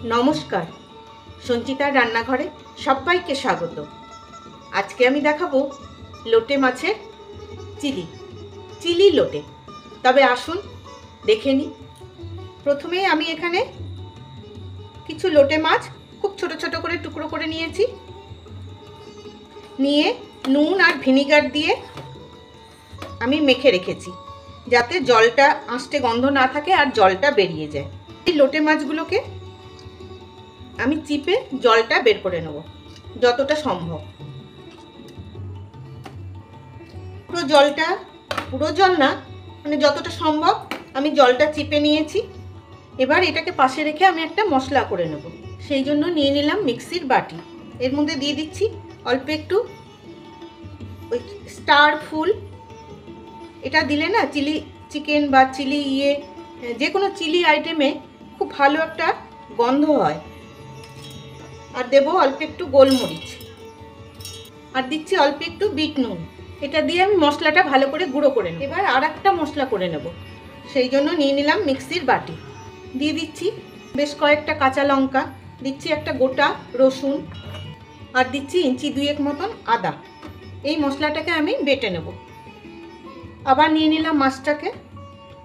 নমস্কার, সঞ্চিতার রান্নাঘরে সবাইকে স্বাগত। আজকে আমি দেখাবো লোটে মাছের চিলি লোটে। তবে আসুন দেখে নিই। প্রথমে আমি এখানে কিছু লোটে মাছ খুব ছোট ছোট করে টুকরো করে নিয়েছি। নিয়ে নুন আর ভিনিগার দিয়ে আমি মেখে রেখেছি, যাতে জলটা আঁশটে গন্ধ না থাকে আর জলটা বেরিয়ে যায়। এই লোটে মাছগুলোকে আমি চিপে জলটা বের করে নেব যতটা সম্ভব। পুরো জল না, মানে যতটা সম্ভব আমি জলটা চিপে নিয়েছি। এবার এটাকে পাশে রেখে আমি একটা মশলা করে নেব। সেই জন্য নিয়ে নিলাম মিক্সির বাটি। এর মধ্যে দিয়ে দিচ্ছি অল্প একটু ওই স্টার ফুল। এটা দিলে না চিলি চিকেন বা চিলি যে কোনো চিলি আইটেমে খুব ভালো একটা গন্ধ হয়। আর দেবো অল্প একটু গোলমরিচ, আর দিচ্ছি অল্প একটু বিট নুন। এটা দিয়ে আমি মশলাটা ভালো করে গুঁড়ো করে নেব। এবার আর একটা মশলা করে নেব, সেই জন্য নিয়ে নিলাম মিক্সির বাটি। দিয়ে দিচ্ছি বেশ কয়েকটা কাঁচা লঙ্কা, দিচ্ছি একটা গোটা রসুন, আর দিচ্ছি ইঞ্চি দুয়েক মতন আদা। এই মশলাটাকে আমি বেটে নেব। আবার নিয়ে নিলাম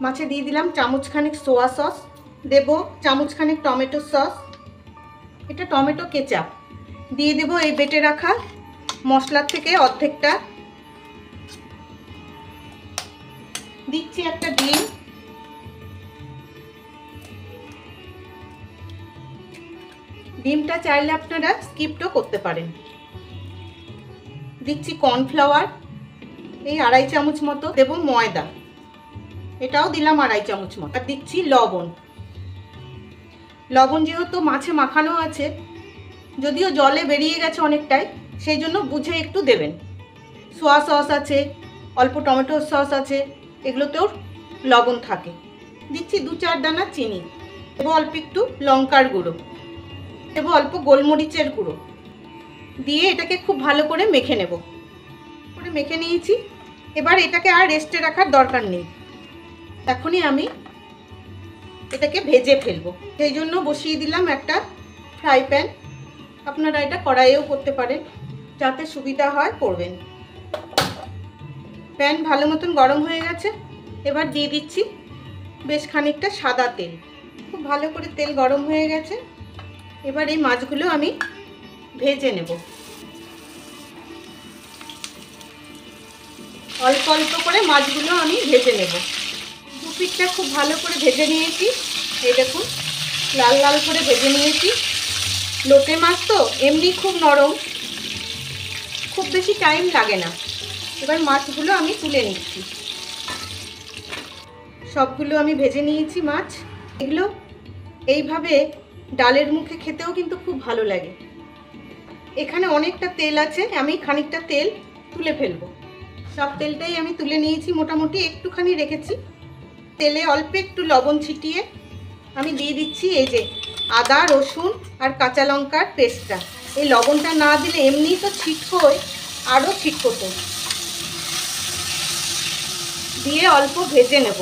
মাছে দিয়ে দিলাম চামচখানেক সোয়া সস, দেব চামচখানেক টমেটো সস, এটা টমেটো কেচাপ দিয়ে দেব এই বেটে রাখা মশলার থেকে অর্ধেকটা। দিচ্ছি একটা ডিমটা চাইলে আপনারা স্কিপও করতে পারেন। দিচ্ছি কর্নফ্লাওয়ার এই 2.5 চামচ মতো, দেব ময়দা, এটাও দিলাম 2.5 চামচ মতো। আর দিচ্ছি লবণ যেহেতু মাছে মাখানো আছে, যদিও জলে বেরিয়ে গেছে অনেকটাই, সেই জন্য বুঝে একটু দেবেন। সোয়া সস আছে, অল্প টমেটো সস আছে, এগুলোতেও লবণ থাকে। দিচ্ছি 2-4 দানা চিনি, দেবো অল্প একটু লঙ্কার গুঁড়ো, দেবো অল্প গোলমরিচের গুঁড়ো, দিয়ে এটাকে খুব ভালো করে মেখে নেব। মেখে নিয়েছি। এবার এটাকে আর রেস্টে রাখার দরকার নেই, এখনই আমি এটাকে ভেজে ফেলবো। সেই জন্য বসিয়ে দিলাম একটা ফ্রাই প্যান। আপনারা এটা কড়াইয়েও করতে পারেন, যাতে সুবিধা হয় করবেন। প্যান ভালো মতন গরম হয়ে গেছে। এবার দিয়ে দিচ্ছি বেশ খানিকটা সাদা তেল। খুব ভালো করে তেল গরম হয়ে গেছে। এবার এই মাছগুলো আমি ভেজে নেব। অল্প অল্প করে মাছগুলো আমি ভেজে নেব। দু পিঠটা খুব ভালো করে ভেজে নিয়েছি। এই দেখুন লাল লাল করে ভেজে নিয়েছি। লোটে মাছ তো এমনি খুব নরম, খুব বেশি টাইম লাগে না। এবার মাছগুলো আমি তুলে নিচ্ছি। সবগুলো আমি ভেজে নিয়েছি মাছ। এগুলো এইভাবে ডালের মুখে খেতেও কিন্তু খুব ভালো লাগে। এখানে অনেকটা তেল আছে, আমি খানিকটা তেল তুলে ফেলবো। সব তেলটাই আমি তুলে নিয়েছি, মোটামুটি একটুখানি রেখেছি। তেলে অল্প একটু লবণ ছিটিয়ে আমি দিয়ে দিচ্ছি এই যে আদা রসুন আর কাঁচা লঙ্কার পেস্টটা। এই লবণটা না দিলে এমনি তো ছিটকোয়, আরও ছিটকোতো। দিয়ে অল্প ভেজে নেব।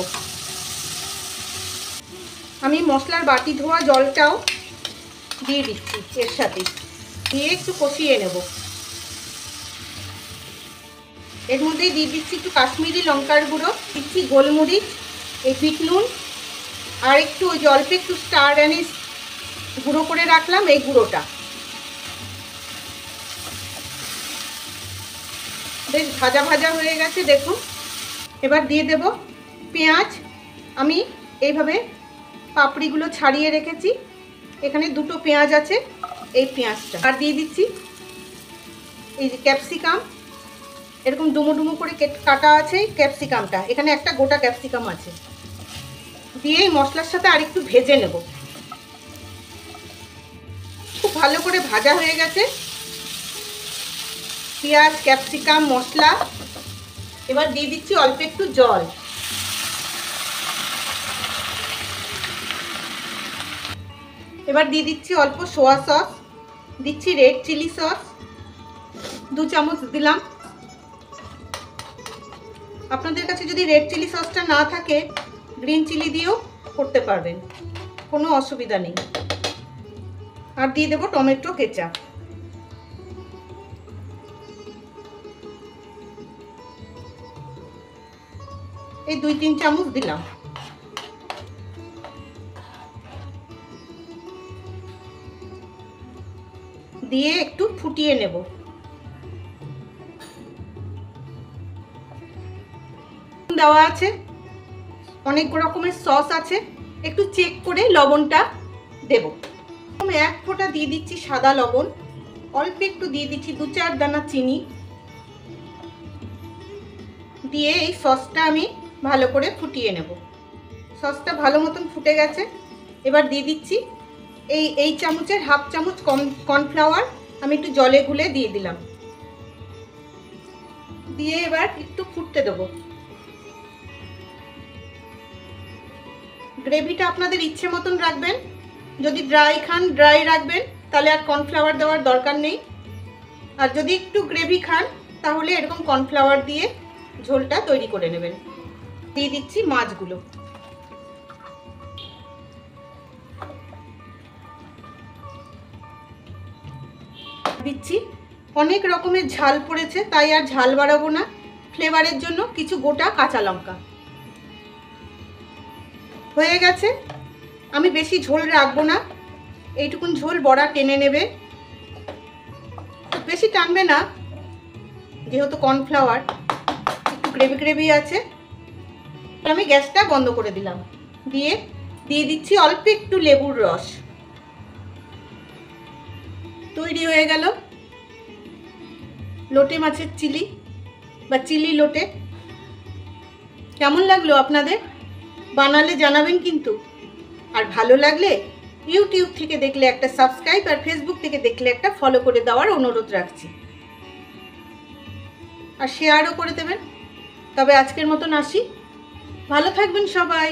আমি মশলার বাটি ধোয়া জলটাও দিয়ে দিচ্ছি এর সাথে, দিয়ে একটু কষিয়ে নেব। এর মধ্যেই দিয়ে দিচ্ছি একটু কাশ্মীরি লঙ্কার গুঁড়ো, দিচ্ছি গোলমরিচ, এই বিট নুন, আর একটু ওই অল্প একটু স্টার অ্যানিস গুঁড়ো করে রাখলাম, এই গুঁড়োটা। বেশ ভাজা ভাজা হয়ে গেছে দেখুন। এবার দিয়ে দেব পেঁয়াজ। আমি এইভাবে পাপড়িগুলো ছাড়িয়ে রেখেছি, এখানে 2টো পেঁয়াজ আছে, এই পেঁয়াজটা। আর দিয়ে দিচ্ছি এই যে ক্যাপসিকাম, এরকম ডুমো ডুমো করে কাটা আছে ক্যাপসিকামটা, এখানে একটা গোটা ক্যাপসিকাম আছে। দিয়ে এই মশলার সাথে আর একটু ভেজে নেব। খুব ভালো করে ভাজা হয়ে গেছে পেঁয়াজ ক্যাপসিকাম মশলা। এবার দিয়ে দিচ্ছি অল্প একটু জল। এবার দিয়ে দিচ্ছি অল্প সোয়া সস, দিচ্ছি রেড চিলি সস 2 চামচ দিলাম। আপনাদের কাছে যদি রেড চিলি সসটা না থাকে, গ্রিন চিলি দিয়েও করতে পারবেন, কোনো অসুবিধা নেই। আর দিয়ে দেবো টমেটো কেচাপ। এই 2-3 চামচ দিলাম। দিয়ে একটু ফুটিয়ে নেব। দেওয়া আছে, অনেক রকমের সস আছে, একটু চেক করে লবণটা দেব। 1 ফোঁটা দিয়ে দিচ্ছি সাদা লবণ, অল্প একটু দিয়ে দিচ্ছি 2-4 দানা চিনি, দিয়ে এই সসটা আমি ভালো করে ফুটিয়ে নেব। সসটা ভালো মতন ফুটে গেছে। এবার দিয়ে দিচ্ছি এই চামচের 1/2 চামচ কর্নফ্লাওয়ার আমি একটু জলে গুলে দিয়ে দিলাম। দিয়ে এবার একটু ফুটতে দেবো। গ্রেভিটা আপনাদের ইচ্ছে মতন রাখবেন, যদি ড্রাই খান ড্রাই রাখবেন, তাহলে আর কর্নফ্লাওয়ার দেওয়ার দরকার নেই। আর যদি একটু গ্রেভি খান তাহলে এরকম কর্নফ্লাওয়ার দিয়ে ঝোলটা তৈরি করে নেবেন। দিয়ে দিচ্ছি মাছগুলো। দিচ্ছি, অনেক রকমের ঝাল পড়েছে তাই আর ঝাল বাড়াবো না, ফ্লেভারের জন্য কিছু গোটা কাঁচা লঙ্কা। হয়ে গেছে। আমি বেশি ঝোল রাখবো না, এইটুকুন ঝোল বড়া টেনে নেবে, বেশি টানবে না, যেহেতু কর্নফ্লাওয়ার একটু গ্রেভি গ্রেভি আছে। আমি গ্যাসটা বন্ধ করে দিলাম, দিয়ে দিচ্ছি অল্প একটু লেবুর রস। তৈরি হয়ে গেল লোটে মাছের চিলি বা চিলি লোটে। কেমন লাগলো আপনাদের? বানালে জানাবেন কিন্তু। আর ভালো লাগলে ইউটিউব থেকে দেখলে একটা সাবস্ক্রাইব, আর ফেসবুক থেকে দেখলে একটা ফলো করে দেওয়ার অনুরোধ রাখছি, আর শেয়ারও করে দেবেন। তবে আজকের মতন আসি, ভালো থাকবেন সবাই।